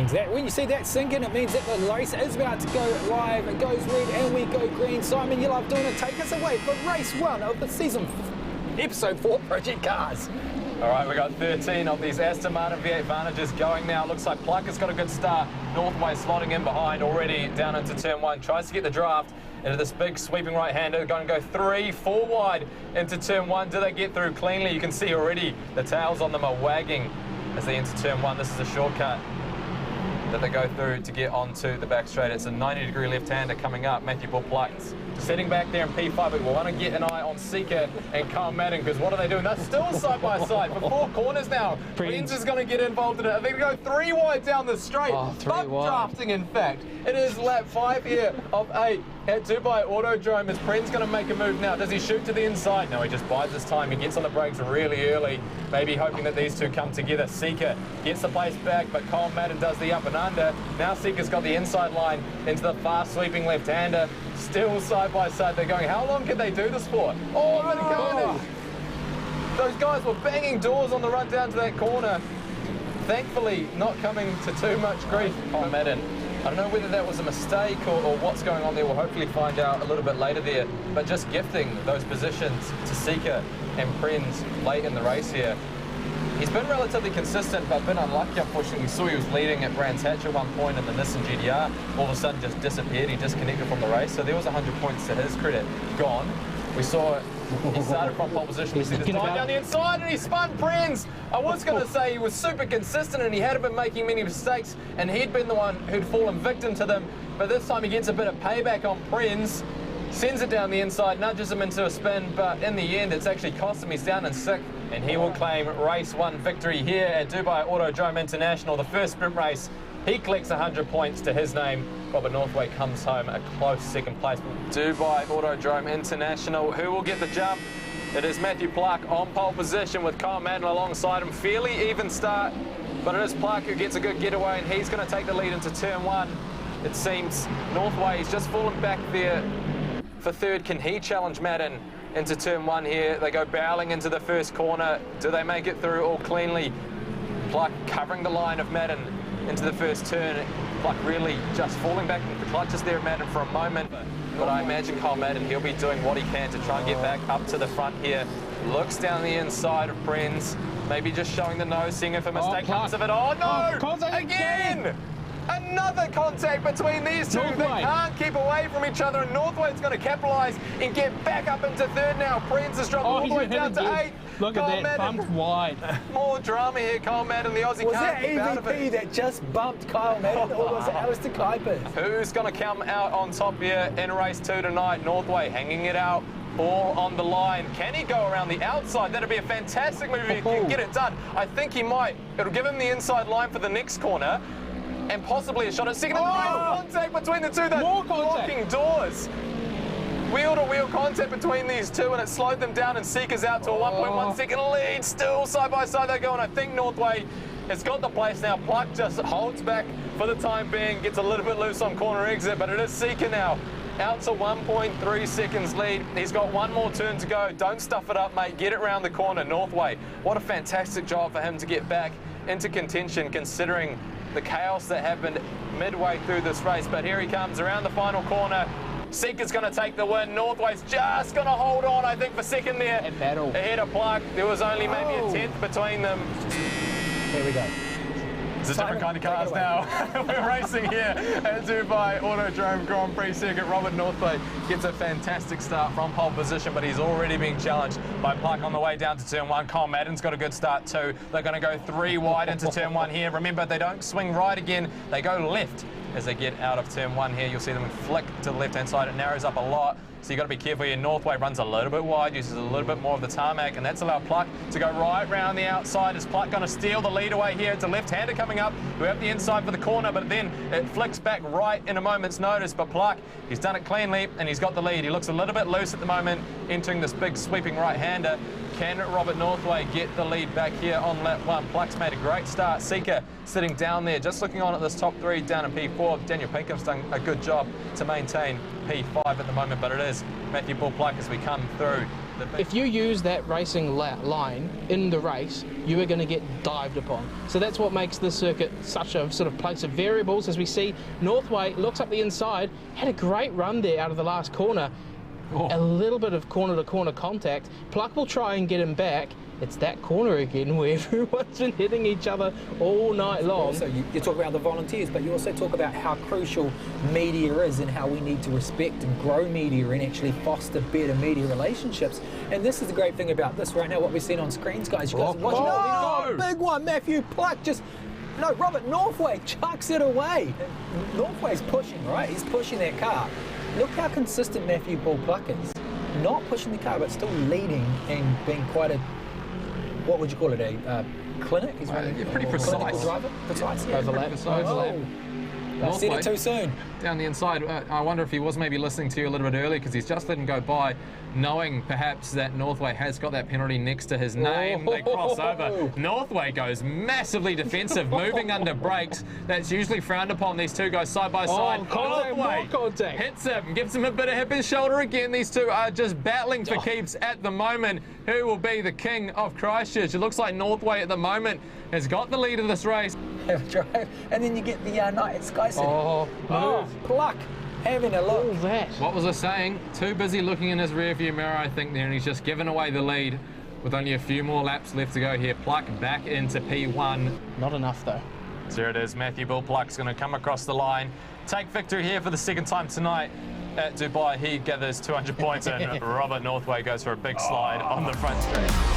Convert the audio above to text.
means that when you see that sinking, it means that the race is about to go live. It goes red and we go green. Simon, you love doing it. Take us away for race 1 of the season, episode 4 Project Cars. All right, we got 13 of these Aston Martin V8 Vantages going now. Looks like Pluck has got a good start. Northway slotting in behind already down into turn 1. Tries to get the draft into this big sweeping right-hander. Going to go 3, 4 wide into turn 1. Do they get through cleanly? You can see already the tails on them are wagging as they enter turn 1. This is a shortcut that they go through to get onto the back straight. It's a 90-degree left-hander coming up. Matthew Bull-Pluck sitting back there in P5, but we want to get an eye on Seeker and Carl Madden, because what are they doing? They're still side by side for 4 corners now. Prince is going to get involved in it. They're going to go 3 wide down the straight. Bump drafting, in fact. It is lap 5 here of 8 at Dubai Autodrome. Is Prince going to make a move now? Does he shoot to the inside? No, he just bides his time. He gets on the brakes really early, maybe hoping that these two come together. Seeker gets the place back, but Carl Madden does the up and under. Now Seeker's got the inside line into the fast sweeping left-hander. Still side by side. They're going, how long can they do this for? Oh, but carnage! Those guys were banging doors on the run down to that corner. Thankfully, not coming to too much grief on Madden. I don't know whether that was a mistake or what's going on there. We'll hopefully find out a little bit later there. But just gifting those positions to Seeker and Prinz late in the race here. He's been relatively consistent, but been unlucky, unfortunately. We saw he was leading at Brands Hatch at one point in the Nissan GTR. All of a sudden just disappeared. He disconnected from the race. So there was 100 points to his credit gone. We saw he started from pole position. We see this time down the inside and he spun Prinz. I was going to say he was super consistent and he hadn't been making many mistakes and he'd been the one who'd fallen victim to them. But this time he gets a bit of payback on Prinz. Sends it down the inside, nudges him into a spin, but in the end it's actually cost him. He's down in 6th and he will claim race 1 victory here at Dubai Autodrome International. The first sprint race, he collects 100 points to his name. Robert Northway comes home a close 2nd place. Dubai Autodrome International, who will get the jump? It is Matthew Pluck on pole position with Kyle Madden alongside him. Fairly even start, but it is Pluck who gets a good getaway and he's going to take the lead into turn 1. It seems Northway's just fallen back there for 3rd. Can he challenge Madden into turn 1 here? They go barreling into the first corner. Do they make it through all cleanly? Pluck covering the line of Madden into the first turn. Pluck really just falling back into the clutches there of Madden for a moment. But I imagine Kyle Madden, he'll be doing what he can to try and get back up to the front here. Looks down the inside of Prinz. Maybe just showing the nose, seeing if a mistake comes of it. Oh no! Again! Another contact between these two. They can't keep away from each other, and Northway's going to capitalise and get back up into 3rd now. Prinz has dropped all the way down to 8th. Look at that, bumped wide. More drama here, Kyle Madden. The Aussie can't keep out of it. Was that EVP that just bumped Kyle Madden, or was it Alistair Kuipers? Who's going to come out on top here in race 2 tonight? Northway hanging it out. All on the line. Can he go around the outside? That'd be a fantastic move if he can get it done. I think he might. It'll give him the inside line for the next corner. And possibly a shot at 2nd. Contact between the two. That's blocking doors. Wheel-to-wheel contact between these two, and it slowed them down, and Seeker's out to a 1.1 second lead. Still side by side they go, and I think Northway has got the place now. Pluck just holds back for the time being, gets a little bit loose on corner exit, but it is Seeker now. Out to 1.3 seconds lead. He's got 1 more turn to go. Don't stuff it up, mate. Get it round the corner. Northway, what a fantastic job for him to get back into contention, considering the chaos that happened midway through this race. But here he comes around the final corner. Seeker's going to take the win. Northway's just going to hold on, I think, for 2nd there. Ahead of Pluck. There was only maybe a 10th between them. There we go. It's a different kind of cars now. We're racing here at Dubai Autodrome Grand Prix circuit. Robert Northway gets a fantastic start from pole position, but he's already being challenged by Pluck on the way down to turn 1. Kyle Madden's got a good start too. They're going to go 3 wide into turn 1 here. Remember, they don't swing right again. They go left as they get out of turn 1 here. You'll see them flick to the left-hand side. It narrows up a lot. So you've got to be careful here. Northway runs a little bit wide, uses a little bit more of the tarmac, and that's allowed Pluck to go right round the outside. Is Pluck going to steal the lead away here? It's a left-hander coming up. We have the inside for the corner, but then it flicks back right in a moment's notice. But Pluck, he's done it cleanly, and he's got the lead. He looks a little bit loose at the moment, entering this big sweeping right-hander. Can Robert Northway get the lead back here on lap 1? Pluck's made a great start. Seeker sitting down there, just looking on at this top 3 down in P4. Daniel Pinkham's done a good job to maintain P5 at the moment, but it is Matthew Bull-Pluck as we come through if you use that racing line in the race, you are going to get dived upon. So that's what makes this circuit such a sort of place of variables. As we see, Northway looks up the inside, had a great run there out of the last corner. A little bit of corner-to-corner contact. Pluck will try and get him back. It's that corner again where everyone's been hitting each other all night long. So you talk about the volunteers, but you also talk about how crucial media is and how we need to respect and grow media and actually foster better media relationships. And this is the great thing about this right now, what we've seen on screens, guys. You guys are watching. Oh, big one. Matthew Pluck just... No, Robert Northway chucks it away. Northway's pushing, right? He's pushing that car. Look how consistent Matthew Pluck is. Not pushing the car, but still leading and being quite a... What would you call it? A clinic? He's running pretty precise. Driver? Precise, yeah. Overlap. I've seen it too soon. Down the inside, I wonder if he was maybe listening to you a little bit earlier because he's just let him go by, knowing perhaps that Northway has got that penalty next to his name. They cross over. Northway goes massively defensive, moving under brakes. That's usually frowned upon. These two go side by side. Contact. Hits him, gives him a bit of hip and shoulder again. These two are just battling for keeps at the moment. Who will be the king of Christchurch? It looks like Northway at the moment has got the lead of this race. And then you get the night at SKYCITY. Pluck having a look. All that. What was I saying? Too busy looking in his rearview mirror, I think, there, and he's just given away the lead with only a few more laps left to go here. Pluck back into P1. Not enough, though. So there it is. Matthew Pluck's going to come across the line, take victory here for the second time tonight at Dubai. He gathers 200 points, and Robert Northway goes for a big slide on the front straight.